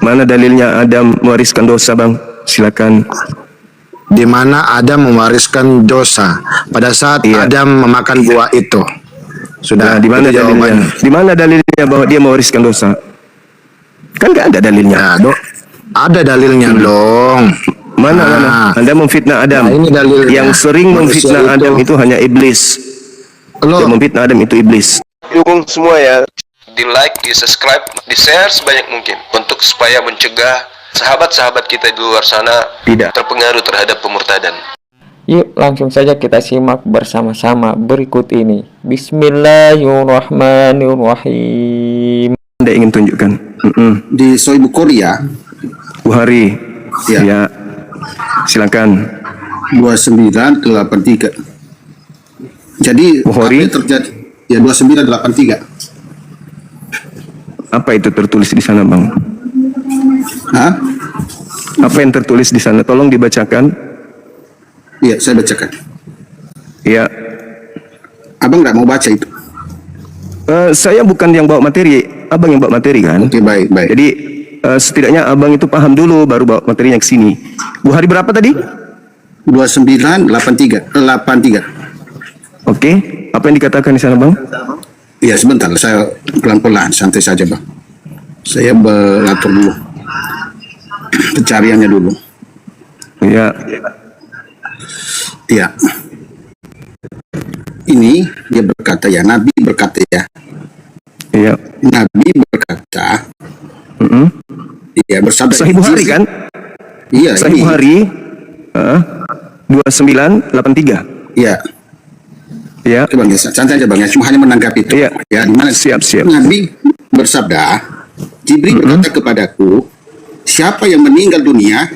Mana dalilnya Adam mewariskan dosa, Bang? Silakan. Di mana Adam mewariskan dosa pada saat Adam memakan buah itu. Sudah. Nah, di mana dalilnya? Di mana dalilnya bahwa dia mewariskan dosa? Kan nggak ada dalilnya. Nah, ada dalilnya dong. Mana? Anda memfitnah Adam. Nah, ini dalilnya. Yang sering memfitnah Adam itu hanya iblis. Yang memfitnah Adam itu iblis. Dukung semua ya. Di like, di subscribe, di share sebanyak mungkin untuk supaya mencegah sahabat-sahabat kita di luar sana tidak terpengaruh terhadap pemurtadan. Yuk langsung saja kita simak bersama-sama berikut ini. Bismillahirrahmanirrahim. Anda ingin tunjukkan di Sahih Bukhari ya, Bukhari ya. Silakan. 2983. Jadi Bukhari apa yang terjadi ya 2983. Apa itu tertulis di sana, Bang? Hah? Apa yang tertulis di sana? Tolong dibacakan. Iya, saya bacakan. Iya. Abang nggak mau baca itu? Saya bukan yang bawa materi, Abang yang bawa materi kan? Oke, baik. Jadi setidaknya Abang itu paham dulu baru bawa materinya ke sini. Bukhari berapa tadi? 2983. 83. Oke, apa yang dikatakan di sana, Bang? Iya, sebentar, saya pelan-pelan, santai saja, Bang. Saya beratur dulu pencariannya dulu. Iya. Iya. Ini dia berkata ya, Nabi berkata ya. Iya. Nabi berkata. Iya, bersabda. Sahih Bukhari kan? Iya. Sahih Bukhari. 2983. Iya. Ya. Bang, santai aja Bang ya, cuma hanya menanggapi itu. Ya. Ya, di mana siap. Nabi bersabda, Jibril berkata kepadaku, siapa yang meninggal dunia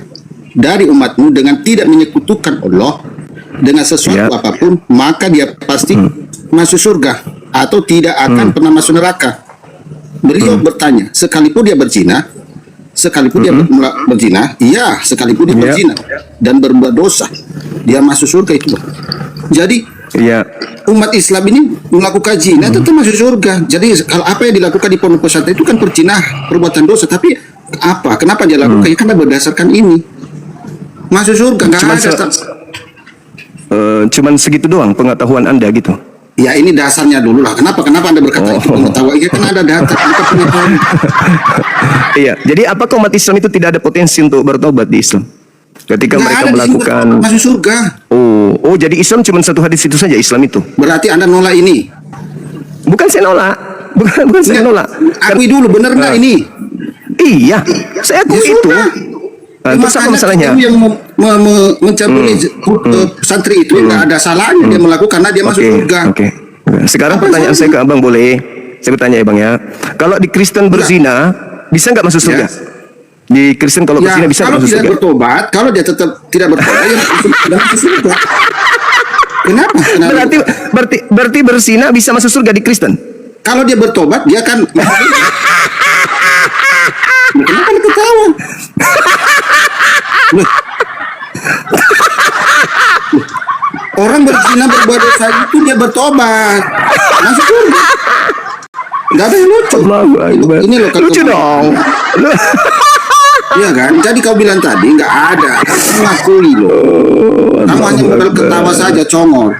dari umatmu dengan tidak menyekutukan Allah dengan sesuatu apapun, maka dia pasti masuk surga atau tidak akan pernah masuk neraka. Beliau bertanya, sekalipun dia berzina, sekalipun dia berzina, iya, sekalipun dia berzina dan berbuat dosa, dia masuk surga itu. Jadi umat Islam ini melakukan zina tetap masuk surga. Jadi kalau apa yang dilakukan di pondok pesantren itu kan perzinahan, perbuatan dosa. Tapi apa? Kenapa dia lakukan? Karena berdasarkan ini masuk surga. Nggak ada. Cuman segitu doang pengetahuan Anda gitu. Ya ini dasarnya dulu lah. Kenapa Anda berkata itu pengetahuan? Iya kan ada data, ada pengetahuan. Iya. Jadi apakah umat Islam itu tidak ada potensi untuk bertobat di Islam? Ketika mereka melakukan masuk surga. Oh, jadi Islam cuma satu hadis itu saja Islam itu. Berarti Anda nolak ini? Bukan saya nolak. Bukan saya nolak. Akui dulu, benar nggak ini? Iya, saya akui itu. Terus apa masalahnya? Yang mencabuli santri itu nggak ada salahnya dia melakukan karena dia masuk surga. Oke. Sekarang pertanyaan saya ke Abang boleh? Saya bertanya ya Bang ya. Kalau di Kristen berzina bisa nggak masuk surga? Di Kristen kalau berzina bisa kalau masuk tidak surga? Bertobat, kalau dia tetap tidak bertobat, ya masuk surga. Kenapa? Berarti berzina bisa masuk surga di Kristen? Kalau dia bertobat, dia kan. Kenapa lu ketawa? Orang berzina berbuat dosa itu dia bertobat, masuk surga. Gak ada yang lucu. Ini loh lucu dong. Iya kan? Jadi kau bilang tadi nggak ada. Kamu ngakui loh. Kamu hanya modal ketawa saja, congol.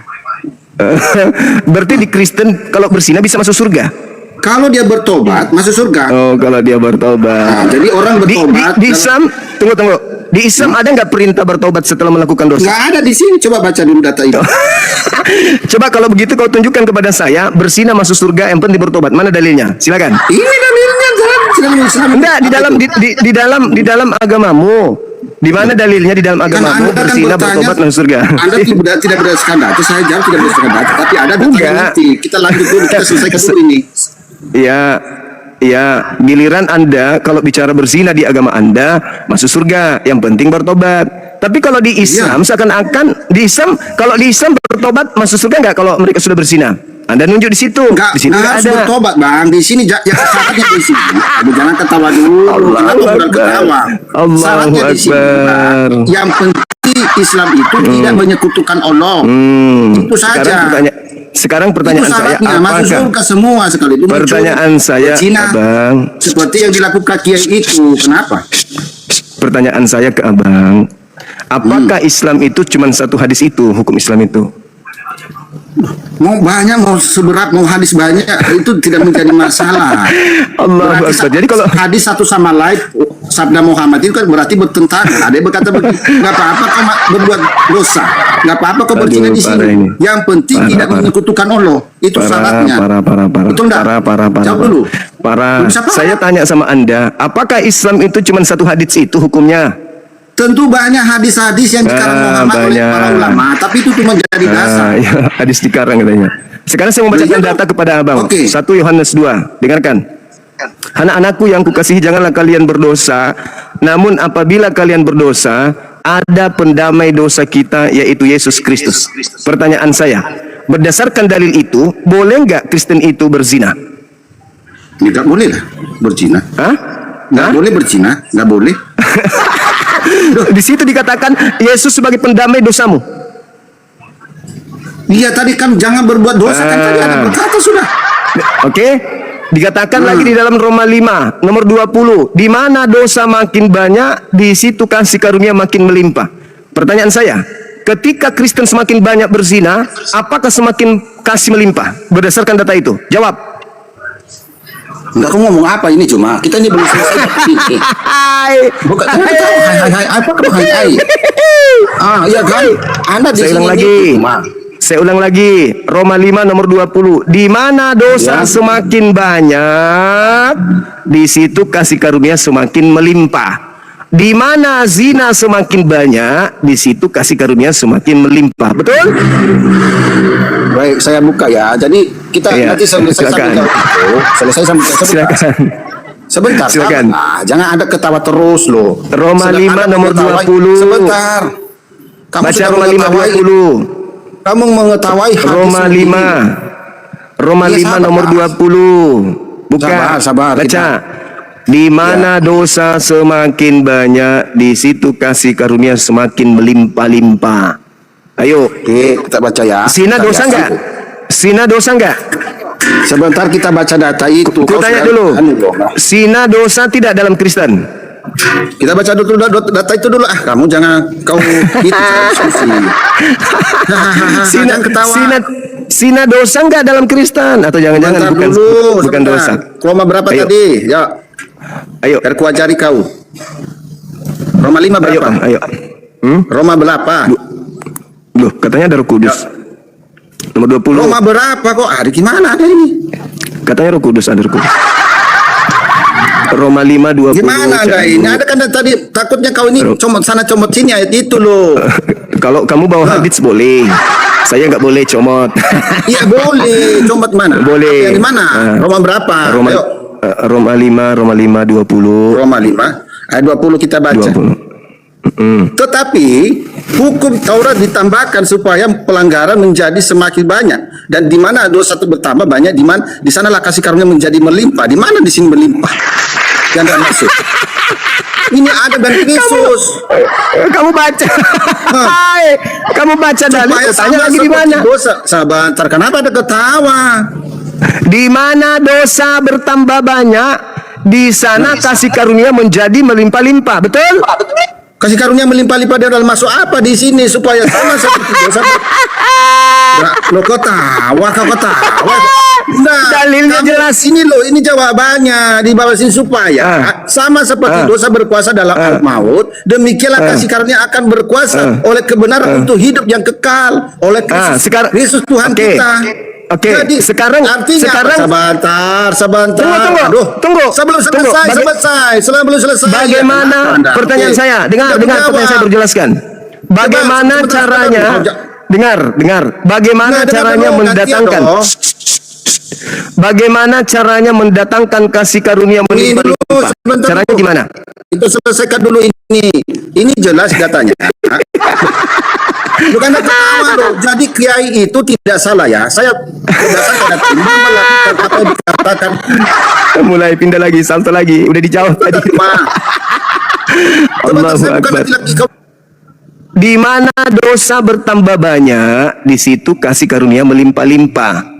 Berarti di Kristen kalau berzina bisa masuk surga? Kalau dia bertobat masuk surga. Oh, kalau dia bertobat. Nah, jadi orang bertobat. Di Islam, tunggu. Di Islam ada nggak perintah bertobat setelah melakukan dosa? Nggak ada di sini. Coba baca dulu data itu. Coba kalau begitu kau tunjukkan kepada saya berzina masuk surga yang penting bertobat. Mana dalilnya? Silakan. Ini dalilnya enggak di dalam agamamu. Di mana dalilnya di dalam agamamu berzina bertobat masuk surga? Anda tidak berdasarkan data. Saya jawab tidak berdasarkan data. Tapi ada data. Kita lanjut dulu. Kita selesaikan dulu ini. Iya, giliran Anda kalau bicara berzina di agama Anda masuk surga, yang penting bertobat. Tapi kalau di Islam seakan-akan di Islam kalau di Islam bertobat masuk surga nggak kalau mereka sudah berzina? Anda nunjuk di situ. Di situ nggak ada. Bertobat Bang. Di sini syaratnya di sini. Jangan ketawa dulu. Allahu Akbar. Allahu Akbar. Yang penting Islam itu tidak menyekutukan Allah. Itu saja. Sekarang Itu pertanyaan saya, syaratnya masuk apakah surga semua sekali. Itu pertanyaan saya, Cina, Abang, seperti yang dilakukan Kiai itu. Kenapa? pertanyaan saya ke Abang, apakah Islam itu cuma satu hadis itu, hukum Islam itu? Mau banyak, mau seberat, mau hadis banyak, itu tidak menjadi masalah. Allahu Berarti Akbar. Jadi kalau hadis satu sama lain, sabda Muhammad itu kan berarti bertentangan. Ada yang berkata begitu, nggak apa-apa kau berbuat dosa, nggak apa-apa kau berzina di parah sini. ini. Yang penting Parah, tidak parah. menyekutukan Allah. Itu syaratnya. Parah. Betul nggak? Parah. Jawab dulu. Parah. Belum siapa? Saya tanya sama Anda, apakah Islam itu cuma satu hadis itu hukumnya? Tentu banyak hadis-hadis yang dikarang Muhammad oleh banyak. para ulama, tapi itu cuma jadi dasar. Ya, hadis dikarang katanya. Sekarang saya membacakan data kepada Abang. Oke. 1 Yohanes 2. Dengarkan. Anak-anakku yang kukasihi, janganlah kalian berdosa. Namun apabila kalian berdosa, ada pendamai dosa kita, yaitu Yesus Kristus. Pertanyaan saya, berdasarkan dalil itu, boleh nggak Kristen itu berzina? Nggak boleh lah berzina. Hah? Nggak boleh berzina, nggak boleh. Di situ dikatakan Yesus sebagai pendamai dosamu. Iya tadi kan jangan berbuat dosa kan tadi ada berkata sudah. Oke. Dikatakan lagi di dalam Roma 5 nomor 20, di mana dosa makin banyak, di situ kasih karunia makin melimpah. Pertanyaan saya, ketika Kristen semakin banyak berzina, apakah semakin kasih melimpah berdasarkan data itu? Jawab. Enggak, kamu ngomong apa ini cuma? Kita ini belum selesai ini. Hai. Bukan hai apa kamu hai? Iya kan? Anda di Saya sini ulang lagi. cuma. Saya ulang lagi, Roma 5 nomor 20. Di mana dosa Ya. semakin banyak, di situ kasih karunia semakin melimpah. Di mana zina semakin banyak, di situ kasih karunia semakin melimpah. Betul? Baik, saya buka ya. Jadi kita Iya, nanti selesai silakan. sampai itu. Selesai sampai Silakan. Sebentar, Silakan. jangan ada ketawa terus loh. Roma Sedang 5 Anda nomor mengetahui- 20. Sebentar. Kamu Baca sudah Roma 5 mengetahui- 20. Kamu mengetahui hadis Roma sendiri. 5. Roma Iya, 5 sabar, nomor Pak. 20. Buka. Sabar, Baca. kita- Di mana dosa semakin banyak, di situ kasih karunia semakin melimpah-limpah. Ayo. Oke, kita baca ya. Zina Kita dosa lihat. enggak? Zina dosa enggak? Sebentar kita baca data itu. Ku Kau tanya sudah- dulu. dong. Zina dosa tidak dalam Kristen? Kita baca dulu data itu dulu. Kamu jangan kau itu diskusi. Zina, Jangan ketawa. zina dosa enggak dalam Kristen? Atau jangan-jangan Bentar bukan dulu, bukan sebentar. dosa? Roma berapa Ayo. tadi? Ya, Ayo. biar ku ajari kau. Roma 5 Ayo, berapa? ayo. Roma berapa? Loh, katanya ada Roh Kudus. Nomor 20. Roma berapa kok? Ada gimana ada ini? Katanya Roh Kudus, ada Roh Kudus. Roma 5 20. Gimana ada ini? Ada kan tadi takutnya kau ini comot sana comot sini ayat itu loh. Kalau kamu bawa hadits boleh. Saya nggak boleh comot. Iya boleh. Comot mana? Boleh. Yang di mana? Roma berapa? Roma Ayo. Roma 5 20. Roma 5 ayat 20 kita baca. 20. Tetapi hukum Taurat ditambahkan supaya pelanggaran menjadi semakin banyak, dan di mana dosa itu bertambah banyak, di sanalah kasih karunia menjadi melimpah. Di mana di sini melimpah? Yang tidak masuk. Ini ada dan Yesus. Kamu baca. Hai. Kamu baca dalil. Supaya Tanya sama lagi di seperti mana? dosa. Sabar, kenapa ada ketawa? Di mana dosa bertambah banyak, di sana kasih karunia menjadi melimpah-limpah. Betul? Kasih karunia melimpah-limpah dalam masuk apa di sini supaya sama seperti dosa. Lo kau ketawa. Nah, Dalilnya jelas. Ini loh, ini jawabannya di bawah sini supaya sama seperti dosa berkuasa dalam maut, demikianlah kasih karunia akan berkuasa oleh kebenaran untuk hidup yang kekal oleh Kristus, sekarang- Kristus Tuhan Oke. kita. Oke, Jadi, sekarang artinya sekarang sebentar. Tunggu. Sebelum Tunggu. selesai. Bagaimana Anda? pertanyaan Oke. saya? Dengar pertanyaan saya berjelaskan. Bagaimana sebentar, caranya? Dengar. Bagaimana Nah, dengar caranya dulu, mendatangkan? gantian dong. Bagaimana caranya mendatangkan kasih karunia Ini dulu, melimpah-limpah? sebentar Caranya dulu. gimana? Kita selesaikan dulu ini. Ini jelas datanya. Bukan ketawa loh. Jadi kiai itu tidak salah ya. Saya berdasarkan data ini melakukan apa yang dikatakan. Mulai pindah lagi, salto lagi. Udah dijawab tadi. Ma. Sebentar, Allahu saya bukan Akbar. lagi-lagi kau. Di mana dosa bertambah banyak, di situ kasih karunia melimpah-limpah.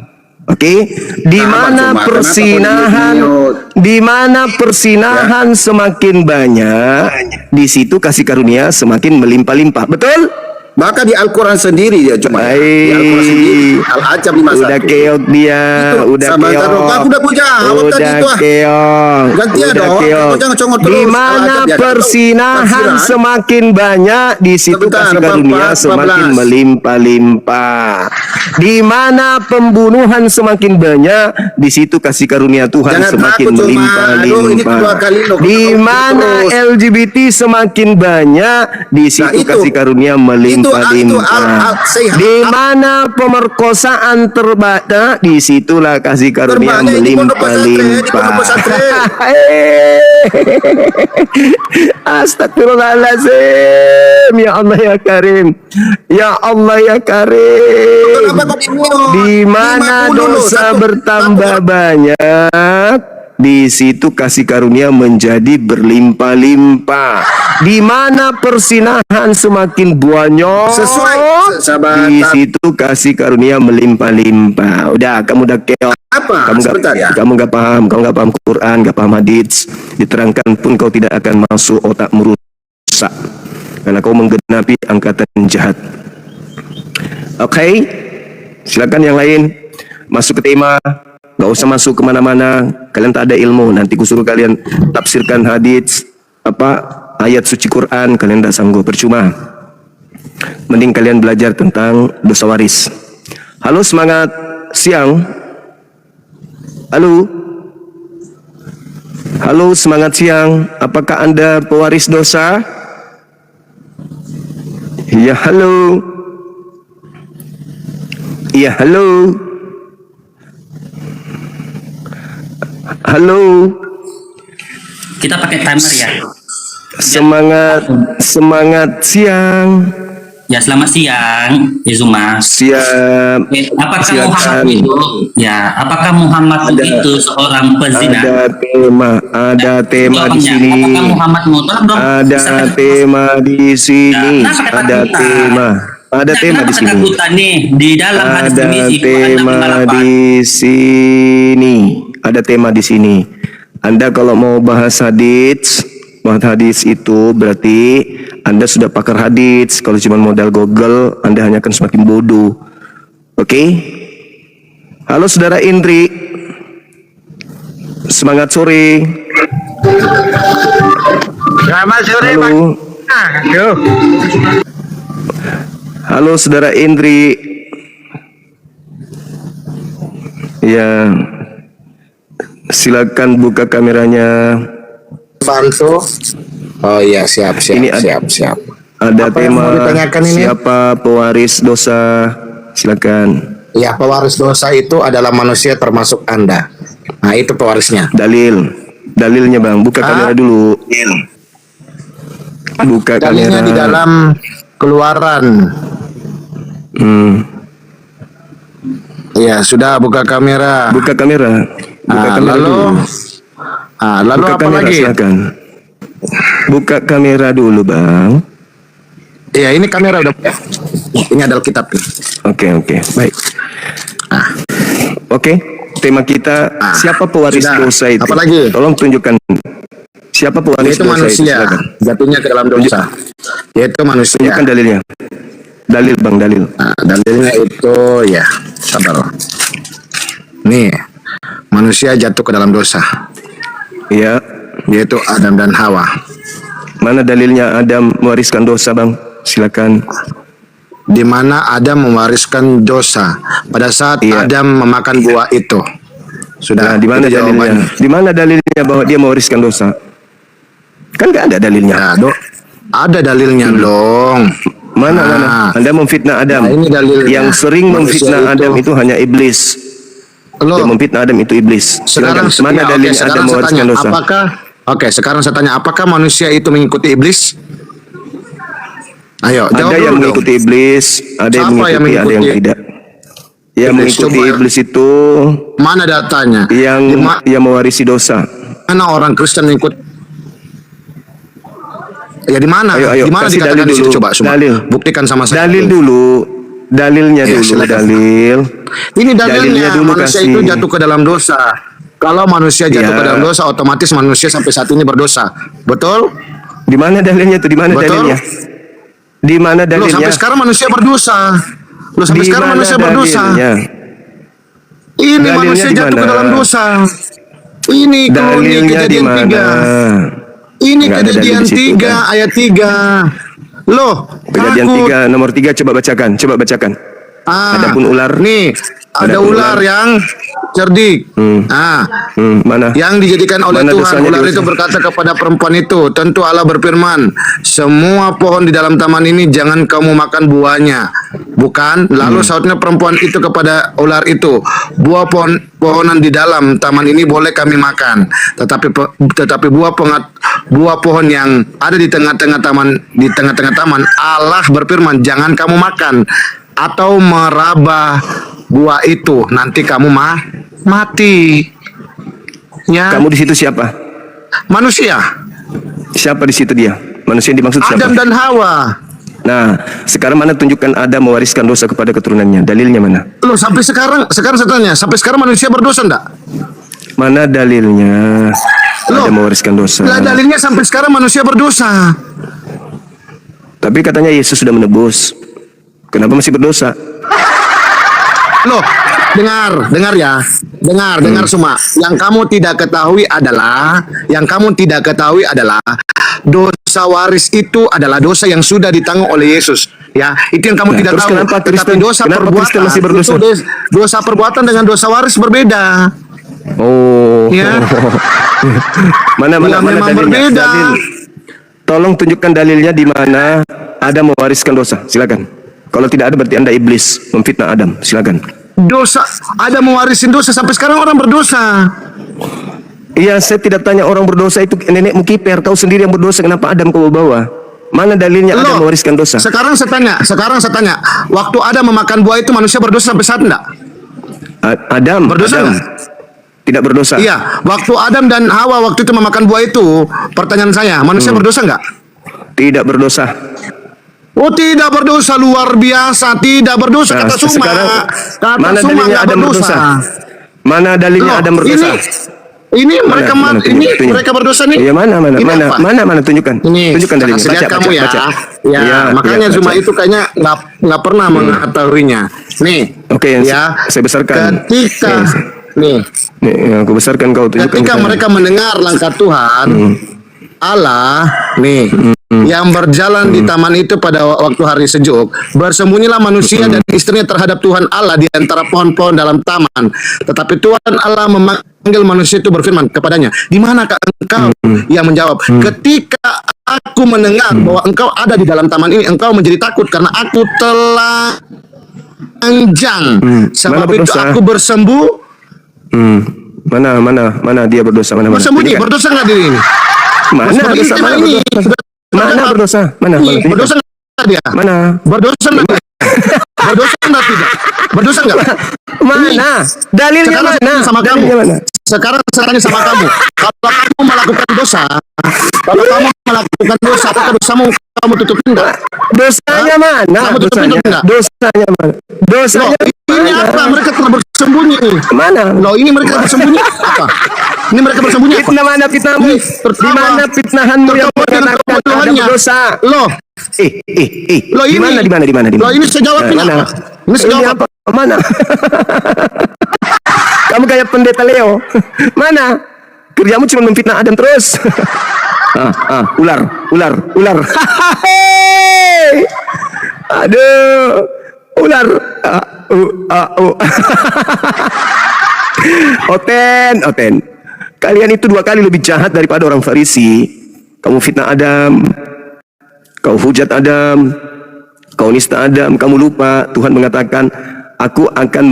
Oke, di mana Cuma, persinahan, di mana persinahan semakin banyak, di situ kasih karunia semakin melimpah-limpah. Betul? Maka di Al-Quran sendiri ya cuma ya. Di Al-Quran sendiri Al-Ajab 51. Udah keok dia, Itu, udah sama keok. Taruh. Aku udah punya jawab tadi Udah itu ah. keok. Gantian Udah dong. keok. Kau jangan congot terus. Di mana Al-Ajab ya, persinahan tafsiran. semakin banyak, di situ Sebentar, kasih karunia 14. semakin melimpah-limpah. Di mana pembunuhan semakin banyak, di situ kasih karunia Tuhan Jangan semakin takut, Cuma. Aduh, ini melimpah-limpah. kedua kali loh. Di Kau mana terus. LGBT semakin banyak, di situ itu. kasih karunia melimpah-limpah. Di mana pemerkosaan terbanyak, di situlah kasih karunia Terbanyak ini pondok melimpah-limpah. pesantren. Astagfirullahaladzim. Ya Allah ya Karim. Ya Allah ya Karim. Kenapa kau bingung? Di mana 50 loh, dosa satu- bertambah banyak, di situ kasih karunia menjadi berlimpah-limpah. Di mana persinahan semakin banyak, Sesuai, sahabat. di situ kasih karunia melimpah-limpah. Udah, kamu udah keok. Apa? Sebentar ya. Kamu nggak paham Quran, nggak paham hadits. Diterangkan pun kau tidak akan masuk, otakmu rusak karena kau menggenapi angkatan jahat. Oke, silakan yang lain masuk ke tema. Gak usah masuk kemana-mana. Kalian tak ada ilmu. Nanti kusuruh kalian tafsirkan hadits, ayat suci Quran. Kalian tak sanggup, percuma. Mending kalian belajar tentang dosa waris. Halo, semangat siang. Halo. Halo, semangat siang. Apakah Anda pewaris dosa? Ya, halo. Ya, halo. Halo. Kita pakai timer ya. Semangat siang. Ya, selamat siang, Izuma. Siap. Apakah Silakan. Muhammad itu, apakah Muhammad itu seorang pezina? Ada tema di Jawabnya, sini. apakah Muhammad itu? Tolong dong, Ada bisa tema di sini. Ya, kenapa Ada ketakutan? tema. Ada Nah, tema kenapa di sini. ketakutan nih di dalam hadis Ada Tirmizi tema 658? di sini. Ada tema di sini. Anda kalau mau bahas hadis itu berarti Anda sudah pakar hadis. Kalau cuma modal Google, Anda hanya akan semakin bodoh. Oke? Halo saudara Indri. Semangat sore. Selamat sore, Pak. Halo. Aduh. Halo saudara Indri. Ya. Silakan buka kameranya. Bantu. Oh iya, siap. Ini ada- siap. Ada Apa yang tema mau ditanyakan ini? siapa pewaris dosa. Silakan. Ya, pewaris dosa itu adalah manusia termasuk Anda. Nah, itu pewarisnya. Dalilnya Bang, buka kamera dulu. Buka Dalilnya kamera. di dalam Keluaran. Ya, sudah buka kamera. Buka kamera. Buka kamera lalu dulu. lalu Buka apa kamera lagi? silakan. Buka kamera dulu Bang. Ya, ini kamera udah. Ini adalah kitab nih. Oke, baik. Oke, tema kita siapa pewaris sudah. dosa itu? Apa lagi? Tolong tunjukkan siapa pewaris Yaitu dosa itu. manusia, Silakan. jatuhnya ke dalam dosa. Yaitu manusia. Tunjukkan dalilnya. Dalil Bang, dalil. Nah, dalilnya itu ya, sabar. Nih, manusia jatuh ke dalam dosa, Iya. yaitu Adam dan Hawa. Mana dalilnya Adam mewariskan dosa Bang? Silakan. Di mana Adam mewariskan dosa pada saat Iya. Adam memakan buah itu. Nah, Sudah. di mana itu dalilnya? jawabannya. Di mana dalilnya bahwa dia mewariskan dosa? Kan nggak ada dalilnya. Ya, ada dalilnya dong. Mana? Nah. Anda memfitnah Adam. Nah, ini dalilnya. Yang sering Manusia memfitnah Adam itu hanya iblis. Loh, Yang memfitnah Adam itu iblis. sekarang Silakan. Mana ya, dalilnya sekarang Adam saya mewariskan tanya, dosa? sekarang saya tanya, apakah manusia itu mengikuti iblis? Ayo, jawab Ada yang dulu dong. mengikuti iblis, ada yang Siapa yang mengikuti, ada yang mengikuti tidak. Yang iblis? mengikuti Coba. iblis itu Mana datanya? yang Di yang mewarisi dosa. mana orang Kristen mengikuti? Ya di mana? Ayo, Di mana kasih dikatakan dalil di situ dulu. coba semua? Dalil. Buktikan sama saya. Dalil dulu. Dalilnya Ya, dulu, silakan. dalil. Ini Dalilnya dalilnya dulu manusia kasih. itu jatuh ke dalam dosa. Kalau manusia jatuh Ya. ke dalam dosa, otomatis manusia sampai saat ini berdosa. Betul? Di mana dalilnya tuh? Di mana Betul. dalilnya? Di mana Loh, dalilnya? sampai sekarang manusia berdosa. Loh, sampai Di sekarang mana manusia berdosa. dalilnya? Ini Dalilnya manusia di jatuh ke mana? dalam dosa. Ini Dalilnya di kejadian mana? 3. Ini Nggak ada kejadian dalil di situ, 3 kan? ayat 3. Loh, Kejadian takut. 3 nomor 3 coba bacakan, coba bacakan. Adapun ular. Nih, ada Adapun ular ular. yang cerdik. Mana? Yang dijadikan oleh Mana Tuhan. dosanya Ular di itu usia? berkata kepada perempuan itu, tentu Allah berfirman, semua pohon di dalam taman ini jangan kamu makan buahnya. Bukan? Lalu sautnya perempuan itu kepada ular itu, buah pohonan di dalam taman ini boleh kami makan. Tetapi buah pohon yang ada di tengah-tengah taman, Allah berfirman, jangan kamu makan atau meraba buah itu, nanti kamu mati. Ya, Kamu di situ siapa? manusia, Siapa di situ dia? Manusia yang dimaksud siapa? Adam dan Hawa. Nah, sekarang mana tunjukkan Adam mewariskan dosa kepada keturunannya? Dalilnya mana? Loh, sampai sekarang saya tanya, sampai sekarang manusia berdosa enggak? Mana dalilnya? Loh, Adam mewariskan dosa. Lah, dalilnya sampai sekarang manusia berdosa. Tapi katanya Yesus sudah menebus. Kenapa masih berdosa? Loh, dengar ya. Dengar semua. Yang kamu tidak ketahui adalah dosa waris itu adalah dosa yang sudah ditanggung oleh Yesus. Ya, itu yang kamu Nah, tidak terus tahu. kenapa Tetapi Kristen- dosa kenapa perbuatan Kristen masih berdosa? itu dosa perbuatan dengan dosa waris berbeda. Oh. Ya. mana Ya, memang dalilnya? berbeda. Dalil. Tolong tunjukkan dalilnya di mana Adam mewariskan dosa. Silakan. Kalau tidak ada berarti Anda iblis memfitnah Adam. Silakan. Dosa, ada mewarisin dosa sampai sekarang orang berdosa. Iya, saya tidak tanya orang berdosa itu nenekmu kiper. Kau sendiri yang berdosa, kenapa Adam kau bawa? Mana dalilnya Adam Loh, mewariskan dosa? Sekarang saya tanya, waktu Adam memakan buah itu manusia berdosa sampai saat enggak? Adam Berdosa Adam nggak? tidak berdosa. Iya, waktu Adam dan Hawa waktu itu memakan buah itu, pertanyaan saya, manusia berdosa enggak? Tidak berdosa. Oh, tidak berdosa, luar biasa, tidak berdosa, Nah, kata Suma. sekarang, Kata mana Suma dalilnya nggak Adam berdosa. Mana dalilnya Loh, Adam berdosa? Ini mereka Mana tunjuk. mereka berdosa nih. Iya, mana Ini apa? mana tunjukkan. Ini Tunjukkan dalilnya. kasih lihat kamu ya. baca. Ya, Iya, makanya iya, Zuma baca. itu kayaknya nggak pernah mengetahuinya. Nih. Oke, yang ya. saya besarkan. Ketika Iya, nih, Nih, yang aku besarkan kau tunjukkan. ketika ke saya. mereka mendengar langkah Tuhan, Allah nih yang berjalan di taman itu pada waktu hari sejuk, bersembunyilah manusia dan istrinya terhadap Tuhan Allah di antara pohon-pohon dalam taman. Tetapi Tuhan Allah memanggil manusia itu berfirman kepadanya, di manakah engkau? Yang menjawab, ketika aku mendengar bahwa engkau ada di dalam taman ini, engkau menjadi takut karena aku telah telanjang. Sebab Mana itu berdosa? aku Mana dia berdosa? Mana? bersembunyi. Tunjukkan. Berdosa nggak diri ini? Mana Seperti berdosa? istimewa Mana ini. berdosa? Mana berdosa? Mana? Nih, Tunjukkan. berdosa nggak dia? Mana? Berdosa nggak? Berdosa nggak tidak? Berdosa nggak? Mana? Dalilnya Sekarang saya mana? tanya sama kamu. Dalilnya mana? Sekarang saya tanya sama kamu. Kalau kamu melakukan dosa, apakah dosamu kamu tutupin enggak? Dosanya mana? Kamu tutupin Dosanya. enggak? Dosanya mana? Loh, Dosanya ini mana? apa? Mereka telah bersembunyi. Mana? Loh, ini mereka bersembunyi apa? Ini mereka bersembunyi apa? Fitnah mana fitnahmu? Ini Di pertama, mana fitnahanmu yang tertawa dengan mengatakan ada kebodohannya. berdosa? Loh, loh Di mana? Di mana? Loh, ini saya jawabin Mana? apa? Ini saya jawab apa? Mana? Kamu kayak pendeta Leo. Mana? Kerjamu cuma memfitnah Adam terus. Ular. Aduh, ular. Oten. Kalian itu 2 kali lebih jahat daripada orang Farisi. Kamu fitnah Adam, kau hujat Adam, kau nista Adam. Kamu lupa Tuhan mengatakan, aku akan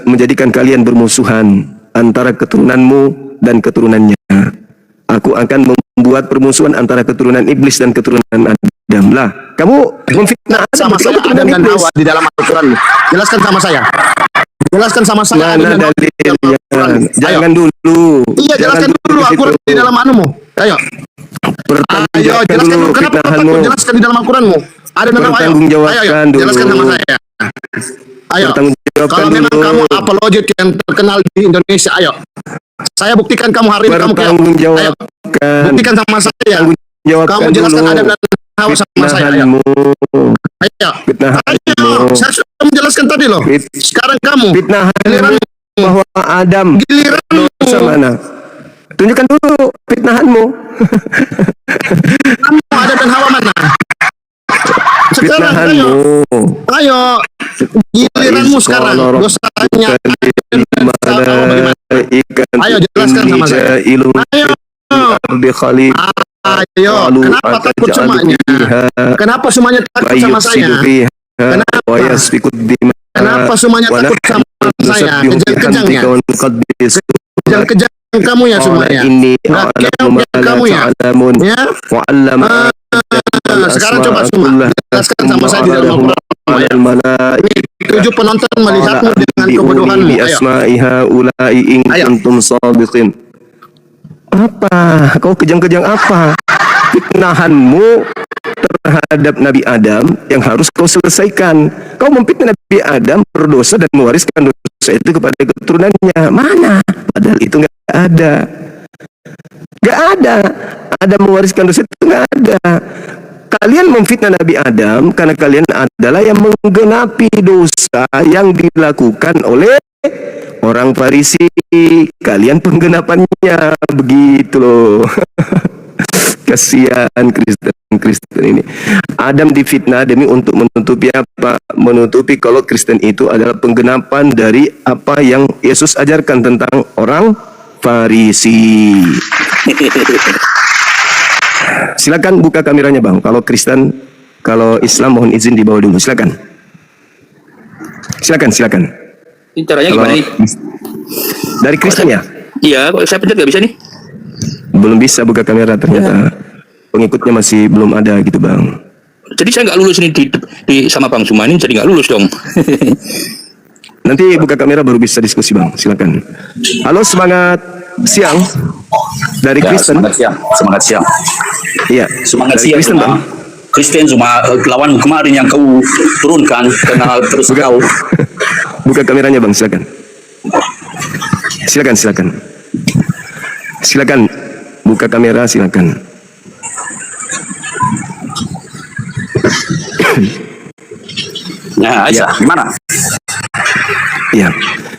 menjadikan kalian bermusuhan antara keturunanmu dan keturunannya. Aku akan membuat permusuhan antara keturunan iblis dan keturunan Adam. Lah, kamu memfitnah Adam sama saya keturunan Adam dan iblis. Hawa di dalam Al-Quran. Jelaskan sama saya. Jelaskan sama saya Adam Mana dan Hawa di dalam dalilnya? Al-Quran. Ayo. Jangan dulu. Iya, jelaskan dulu di Al-Quran situ. di dalam anumu. Ayo. Ayo, Pertanggungjawabkan jelaskan dulu dulu kenapa kau fitnahanmu. takut? Jelaskan di dalam Al-Quranmu. Ada dalam ayo. Pertanggungjawabkan Ayo, dulu. jelaskan sama saya. Ayo, Pertanggungjawabkan kalau memang dulu. kamu apologit yang terkenal di Indonesia, ayo. Saya buktikan kamu hari ini kamu kayak. Ayo, Pertanggungjawabkan. buktikan sama saya. Jawabkan Kamu jelaskan dulu ada dan hawa sama saya. Ayo. fitnahanmu. Ayo. Fitnahanmu. Ayo, saya sudah menjelaskan tadi loh. Sekarang kamu. Fitnahanmu Giliran bahwa Adam giliranmu. mana? Tunjukkan dulu fitnahanmu. Kamu ada dan hawa mana? Sekarang ayo. Fitnahanmu. Ayo. Giliranmu sekarang. Dosanya. Bagaimana? Ayo, jelaskan sama saya. Ayo. Ayo, kenapa takut semuanya? Kenapa semuanya takut sama saya? Kenapa semuanya takut sama saya? Kejang-kejang ya? Kejang-kejang kamu ya semuanya? Nggak keong kamu ya? Ya? Sekarang coba semua jelaskan sama saya di dalam Al-Quran. 7 penonton melihatmu dengan kebodohanmu. Ayo. Apa? Kau kejang-kejang apa? Fitnahanmu terhadap Nabi Adam yang harus kau selesaikan. Kau memfitnah Nabi Adam berdosa dan mewariskan dosa itu kepada keturunannya. Mana? Padahal itu nggak ada. Nggak ada. Adam mewariskan dosa itu nggak ada. Kalian memfitnah Nabi Adam karena kalian adalah yang menggenapi dosa yang dilakukan oleh orang Farisi. Kalian penggenapannya begitu loh. Kasihan Kristen ini. Adam difitnah demi untuk menutupi apa? Menutupi kalau Kristen itu adalah penggenapan dari apa yang Yesus ajarkan tentang orang Farisi. Silakan buka kameranya Bang. Kalau Kristen, kalau Islam mohon izin dibawa dulu. Silakan. Silakan. Ini caranya Kalau gimana nih? dari Kristen ya? Iya, kok saya pencet nggak bisa nih? Belum bisa buka kamera ternyata. Pengikutnya masih belum ada gitu Bang. Jadi saya nggak lulus ini di sama Bang Sumanin, jadi nggak lulus dong. Nanti buka kamera baru bisa diskusi Bang. Silakan. Halo, semangat siang dari Kristen. Semangat siang. Iya, Semangat dari siang. Kristen Bang. Kristen cuma lawan kemarin yang kau turunkan kenal terus kau. Buka kameranya Bang, silakan. Silakan. Buka kamera, silakan. Nah, Aisyah, gimana? Ya,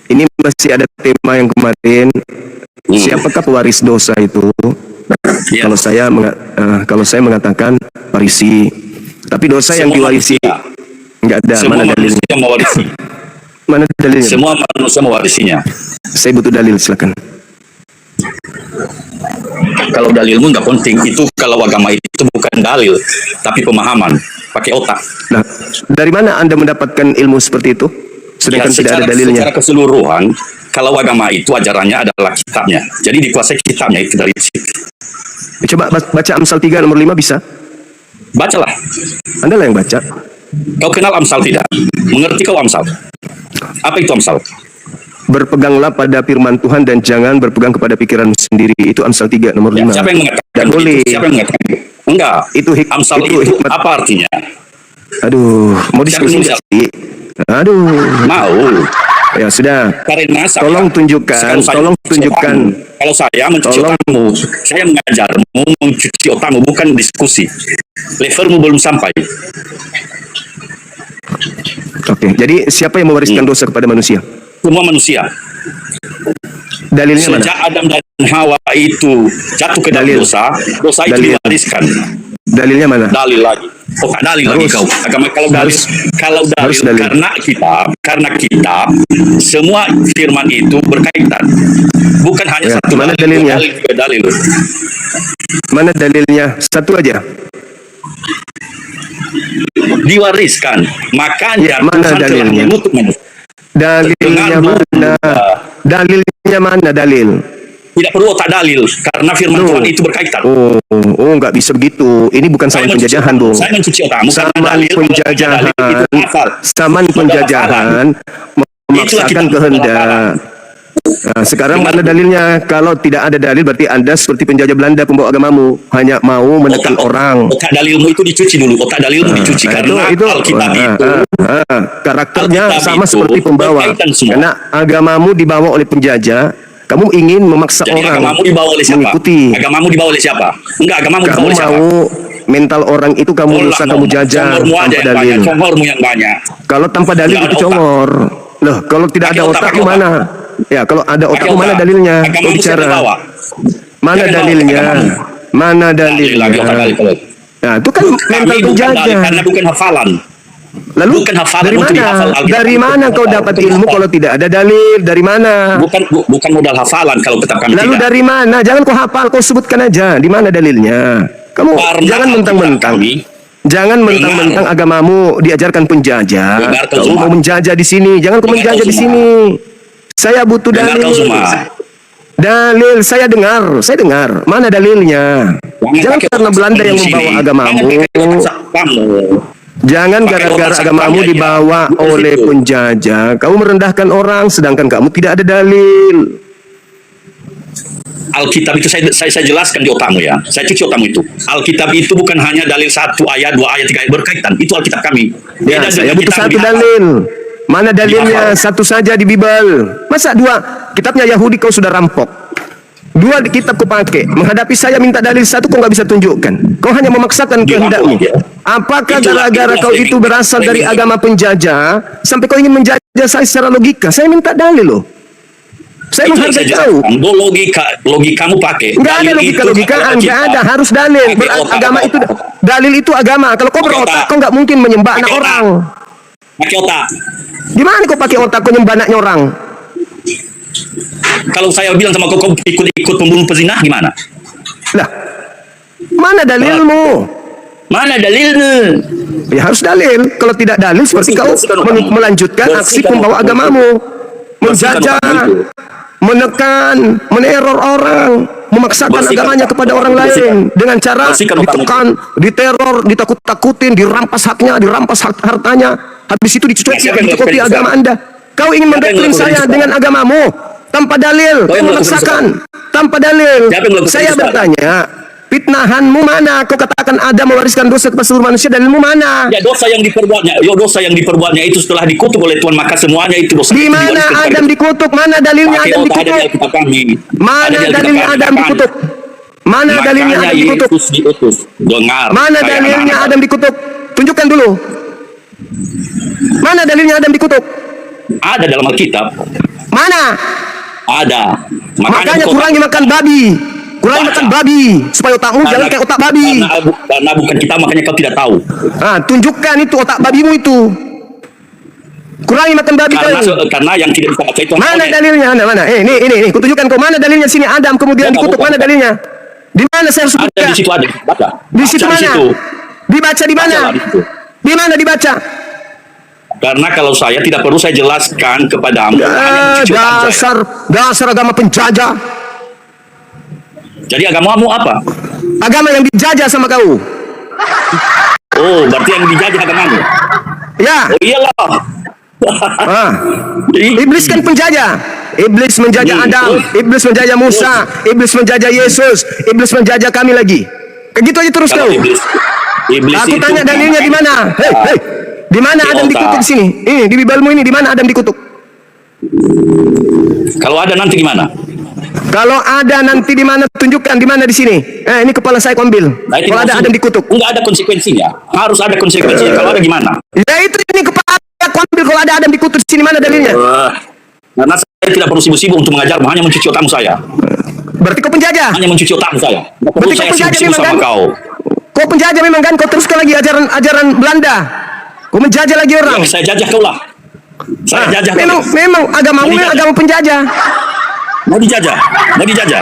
ini masih ada tema yang kemarin. Siapakah pewaris dosa itu? Ya. Kalau saya mengatakan Farisi, tapi dosa yang diwarisi nggak ada. Semua Mana dalilnya? manusia mewarisi. Mana dalilnya? Semua manusia mewarisinya. Saya butuh dalil, silakan. Kalau dalilmu nggak penting, itu kalau agama itu bukan dalil, tapi pemahaman, pakai otak. Nah, dari mana Anda mendapatkan ilmu seperti itu? Sedangkan tidak ada dalilnya. Secara keseluruhan, kalau agama itu ajarannya adalah kitabnya. Jadi dikuasai kitabnya itu dari situ. Coba baca Amsal 3 nomor 5 bisa? Bacalah. Anda lah yang baca. Kau kenal Amsal tidak? Mengerti kau Amsal? Apa itu Amsal? Berpeganglah pada firman Tuhan dan jangan berpegang kepada pikiranmu sendiri. Itu Amsal 3 nomor 5. Siapa yang mengatakan Tidak begitu? boleh. Siapa yang mengatakan begitu? Enggak. Amsal itu hikmat. apa artinya? Aduh, mau diskusi Siapa yang sih? Aduh. Mau. Ya sudah. Karena saya, Tolong tunjukkan. Kalau saya mencuci otakmu, saya mengajarmu mencuci otakmu, bukan diskusi. Levelmu belum sampai. Oke, jadi siapa yang mewariskan dosa kepada manusia? Semua manusia. Dalilnya mana? Sejak Adam dan Hawa itu jatuh ke dalam dosa itu diwariskan. Dalilnya mana? Dalil lagi. Oh, tak dalil lagi kau. Agama kalau dalil karena kita semua firman itu berkaitan. Bukan hanya satu. Mana dalilnya? Dalil. Mana dalilnya? Satu aja. Diwariskan. Makanya mana Tuhan telah dalilnya? menutup manusia. Dalilnya mana? Dalilnya mana dalil? Tidak perlu otak dalil karena firman Tuhan itu berkaitan. Oh, nggak bisa begitu. Ini bukan zaman penjajahan, Bung. Saya mencuci otakmu Zaman penjajahan memaksakan kehendak. Nah, sekarang mana dalilnya? Kalau tidak ada dalil berarti Anda seperti penjajah Belanda pembawa agamamu, hanya mau menekan orang. Otak dalilmu itu dicuci dulu. Otak dalilmu dicuci karena Alkitab itu karakternya Alkitab sama itu seperti pembawa. berkaitan semua. Karena agamamu dibawa oleh penjajah, kamu ingin memaksa Jadi orang agamamu dibawa oleh siapa? mengikuti. Agamamu dibawa oleh siapa? Enggak, agamamu dibawa Kamu oleh siapa? mau mental orang itu kamu rusak, kamu jajah Congormu aja tanpa yang dalil. banyak, congormu yang banyak. Kalau tanpa dalil Nggak ada itu congor. Loh, kalau tidak Pakai ada otak, otakmu pakai otak. mana? Ya, kalau ada Pakai otakmu mana otak. dalilnya? Kau Agamamu siapa bicara. yang bawa? Mana Siapa yang bawa dalilnya? agamamu? Mana Dalil dalilnya? lagi otak dalil kalau. Nah, itu kan mental Kami bukan dalil penjajah. karena bukan hafalan. Lalu bukan hafalan dari untuk mana? dihafal Alkitab. Dari mana kau Bukan dapat hafal. ilmu kalau tidak ada dalil? Dari mana? Bukan modal hafalan kalau kitab kami Lalu tidak. dari mana? Jangan kau hafal, kau sebutkan aja. Di mana dalilnya? Kamu Karena jangan mentang-mentang. kami, Jangan mentang-mentang agamamu diajarkan penjajah. Dengar kau Kau semua. mau menjajah di sini. Jangan kau Dengar menjajah kau di semua. sini. Saya butuh Dengar dalil. kau semua. Dalil, saya dengar. Mana dalilnya? Jangan pakai karena otak Belanda yang di sini. membawa agamamu. Jangan pakai otak kamu. Jangan Pakai gara-gara otak agamamu kami aja. dibawa Bukan oleh situ. penjajah. Kamu merendahkan orang sedangkan kamu tidak ada dalil. Alkitab itu saya jelaskan di otakmu ya. Saya cuci otakmu itu. Alkitab itu bukan hanya dalil 1 ayat, 2 ayat, 3 ayat berkaitan. Itu Alkitab kami. Ya, Beda saya dengan butuh kitab satu dihafal. dalil. Mana dalilnya? Dihafal. Satu saja di Bible. Masa dua? Kitabnya Yahudi kau sudah rampok. Dua di kitab kau pakai. Menghadapi saya minta dalil satu kau nggak bisa tunjukkan. Kau hanya memaksakan kehendakmu. Dirampok, ya. Apakah Itulah gara-gara kau framing. itu berasal dari Framing. agama penjajah sampai kau ingin menjajah saya secara logika? Saya minta dalil loh. Saya Itu yang menghargai saya kau. jelaskan. Bahwa logikamu pakai. Nggak ada Dalil itu logika-logikaan, kalau nggak kita ada, harus dalil. pakai otak, Agama pakai itu, otak. dalil itu agama. Kalau kau Pakai berotak, otak. kau nggak mungkin menyembah anak Pakai otak. orang. Pakai otak. Gimana kau pakai otak, kau nyembah anaknya orang? Kalau saya bilang sama kau ikut pembunuh pezina gimana? Lah, mana dalilmu? Mana dalilnya? Ya harus dalil. Kalau tidak dalil, seperti kau Bersihkan otakmu. melanjutkan aksi Bersihkan pembawa otakmu. agamamu. Bersihkan Menjajah, otakmu itu. menekan, meneror orang, memaksakan Bersihkan agamanya otakmu. kepada orang lain Bersihkan. dengan cara Bersihkan otakmu. ditekan, diteror, ditakut-takutin, dirampas haknya, dirampas hartanya. Habis itu dicuci, Siapa yang dicukopi melakukan itu, agama Anda. Kau ingin Siapa yang mendoktrin melakukan saya itu, dengan agamamu tanpa dalil, Kau yang kau melakukan memaksakan itu, tanpa dalil. Siapa yang melakukan Saya itu, bertanya, fitnahanmu mana? Kau katakan Adam mewariskan dosa kepada seluruh manusia, dalilmu mana? Ya dosa yang diperbuatnya itu setelah dikutuk oleh Tuhan, maka semuanya itu dosa. Di itu mana diwariskan kepada Adam kita. dikutuk? Mana dalilnya Pakai Adam otak, ada di dikutuk? Alkitab kami. Mana Ada di Alkitab dalilnya kami, Adam Pak. dikutuk? Mana dalilnya Makanya Adam dikutuk? Yesus diutus. Dengar. Mana saya dalilnya anak-anak. Adam dikutuk? Tunjukkan dulu. Mana dalilnya Adam dikutuk? Ada dalam Alkitab. Mana? Ada. Makanya bukan- kurangi makan babi. Kurangi Baca. makan babi supaya otakmu jangan kayak otak babi. Karena bukan kita, makanya kau tidak tahu. Ah, tunjukkan itu otak babimu itu. Kurangi makan babi kau. Karena yang tidak bisa baca itu Mana monyet. dalilnya? Mana? Ini. Kutunjukkan kau. Mana dalilnya sini Adam kemudian Bukan, dikutuk? bukan. Mana dalilnya? Di mana saya harus Ada buka? di situ, ada. Baca. Di situ Baca mana? Dibaca di mana? Bacalah di situ. Di mana dibaca? Karena kalau saya tidak perlu saya jelaskan kepadamu. hanya mencuci otak saya. Dasar agama penjajah. Jadi agamamu apa? Agama yang dijajah sama kau. Oh, berarti yang dijajah agamamu. Ya. Oh iyalah. Ah. Iblis kan penjajah. Iblis menjajah Adam, iblis menjajah Musa, iblis menjajah Yesus, iblis menjajah kami lagi. Kayak gitu aja terus Kalau kau. iblis Aku itu tanya dalilnya di mana? Hei. Di mana Di Adam otak. dikutuk di sini? Ini di Biblemu ini di mana Adam dikutuk? Kalau ada nanti gimana? Kalau ada nanti di mana tunjukkan di mana di sini. Ini kepala saya kau ambil. Nah, itu Kalau ada maksudnya. Adam dikutuk. Enggak ada konsekuensinya. Harus ada konsekuensinya. Kalau ada gimana? Ya itu ini kepala kau ambil kalau ada Adam dikutuk di sini mana dalilnya? Karena saya tidak perlu sibuk-sibuk untuk mengajarmu, hanya mencuci otakmu saya. Berarti kau penjajah. Hanya mencuci otakmu saya. Tidak perlu Berarti saya kau penjajah sibuk-sibuk memang sama kan? kau. Kau penjajah memang kan? Kau teruskan lagi ajaran Belanda. Kau menjajah lagi orang. Yang saya jajah kau lah. Saya jajah kau. Memang agamamu Mau memang dijajah? agama penjajah. Mau dijajah? Mau dijajah?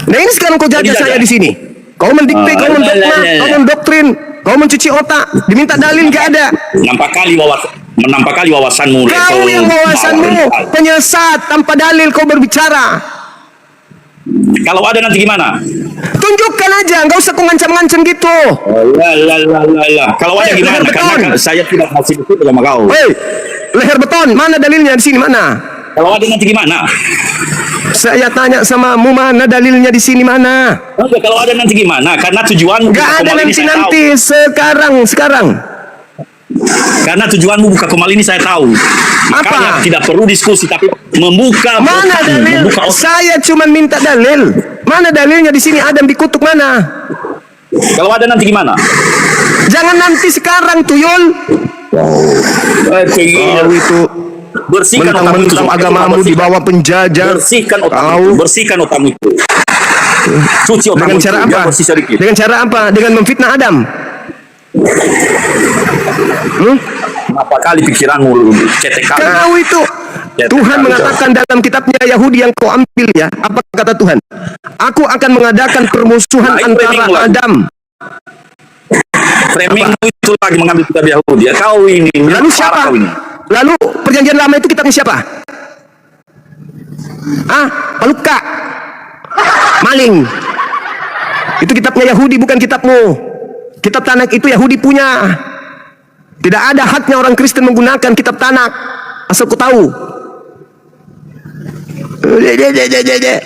Nah ini sekarang kau jajah dijajah? saya di sini. Kau mendikte, kau mendogma, kau mendoktrin, kau mencuci otak. Diminta dalil nggak ada. Menampak kali wawasanmu. Kau yang wawasanmu penyesat tanpa dalil kau berbicara. Kalau ada nanti gimana? Tunjukkan aja, nggak usah kau ngancam-ngancam gitu. Kalau ada Leher gimana? beton. Karena saya tidak masih itu sama kau. Hei, leher beton, mana dalilnya di sini mana? Kalau ada nanti gimana? Saya tanya sama mu, mana dalilnya di sini, mana? Oke, kalau ada nanti gimana? Karena tujuanmu Gak buka ada Komal ini saya tahu. nanti, sekarang. Karena tujuanmu buka Komal ini saya tahu. Makanya tidak perlu diskusi, tapi membuka. Mana dalil? Membuka Saya cuma minta dalil. Mana dalilnya di sini Adam dikutuk, mana? Kalau ada nanti gimana? Jangan nanti, sekarang tuyul. Kau itu Bersihkan otakmu itu. mentang-mentang agamamu di bawah penjajah. Bersihkan otakmu. Kau Bersihkan otakmu itu. Cuci otakmu dengan itu, cara biar apa? bersih sedikit. Dengan cara apa? Dengan memfitnah Adam. Berapa kali pikiranmu cetek kali? Kau itu Tuhan mengatakan dalam kitabnya Yahudi yang kau ambil ya. Apa kata Tuhan? Aku akan mengadakan permusuhan Nah, itu antara framing lagi. Adam. Framingmu itu lagi mengambil kitab Yahudi. Ya, kau ini. Lalu parah siapa? kau ini. Lalu perjanjian lama itu kitabnya siapa? Peluka. Maling. Itu kitabnya Yahudi, bukan kitabmu. Kitab Tanak itu Yahudi punya. Tidak ada haknya orang Kristen menggunakan kitab Tanak. Asal kau tahu.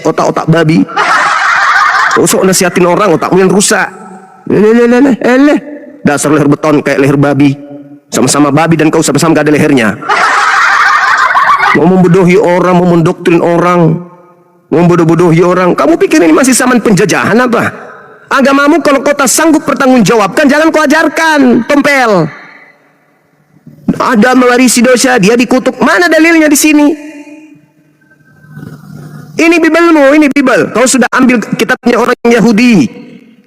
Otak-otak babi. Kau sok nasihatin orang, otakmu yang rusak. Dasar leher beton kayak leher babi. Sama-sama babi dan kau sama-sama gak ada lehernya. Mau membodohi orang, mau mendoktrin orang, mau membodoh-bodohi orang. Kamu pikir ini masih zaman penjajahan apa? Agamamu kalau kau tak sanggup pertanggungjawabkan, jangan kau ajarkan, tompel. Ada mewarisi dosa, dia dikutuk. Mana dalilnya di sini? Ini Bibelmu, ini Bibel. Kau sudah ambil kitabnya orang Yahudi,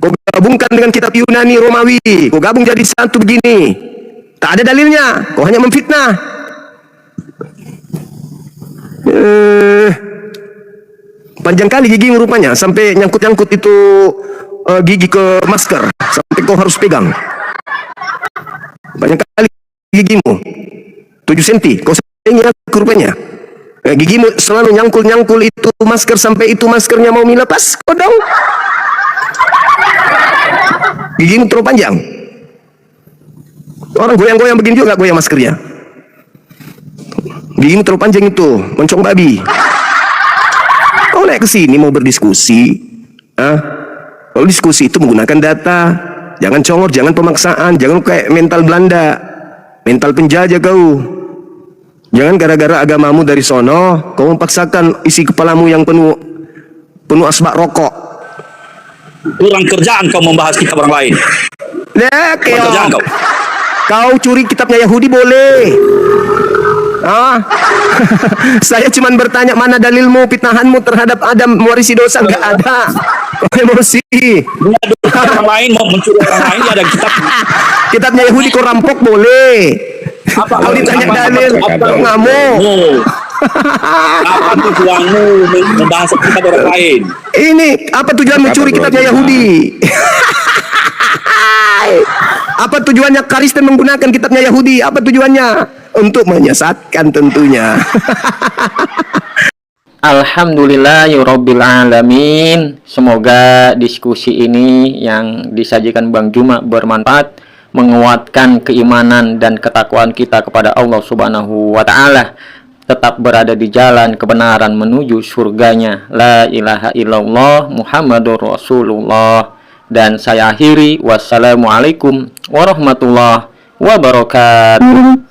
kau gabungkan dengan kitab Yunani Romawi, kau gabung jadi satu begini. Tak ada dalilnya, kau hanya memfitnah. Panjang kali gigimu rupanya, sampai nyangkut-nyangkut itu gigi ke masker, sampai kau harus pegang. Panjang kali gigimu, 7 cm, kau sayangnya rupanya. Gigimu selalu nyangkul-nyangkul itu masker, sampai itu maskernya mau milepas, kau dong. Gigimu terlalu panjang. Orang goyang-goyang begini juga goyang maskernya. Gigimu terlalu panjang itu, moncong babi. Kau naik ke sini mau berdiskusi, kalau diskusi itu menggunakan data, jangan congor, jangan pemaksaan, jangan kayak mental Belanda, mental penjajah kau. Jangan gara-gara agamamu dari sono, kau memaksakan isi kepalamu yang penuh asbak rokok. Kurang kerjaan kau membahas kitab orang lain. Nah, Kurang kerjaan kau. Kau curi kitabnya Yahudi boleh. Saya cuma bertanya mana dalilmu, fitnahanmu terhadap Adam mewarisi dosa, nggak ada. Kau emosi. Orang lain mau mencuri orang lain, ada kitab. Kitabnya Yahudi kau rampok boleh. Kau ditanya dalil, kau ngamuk. Apa tujuanmu membahas kitab orang lain? Ini apa tujuan mencuri kitabnya Yahudi? Apa tujuannya Kristen menggunakan kitabnya Yahudi? Apa tujuannya? Untuk menyesatkan tentunya. Alhamdulillahirabbil alamin. Semoga diskusi ini yang disajikan Bang Juma bermanfaat, menguatkan keimanan dan ketakwaan kita kepada Allah Subhanahu wa taala, tetap berada di jalan kebenaran menuju surganya. La ilaha illallah Muhammadur Rasulullah. Dan saya akhiri, wassalamualaikum warahmatullahi wabarakatuh.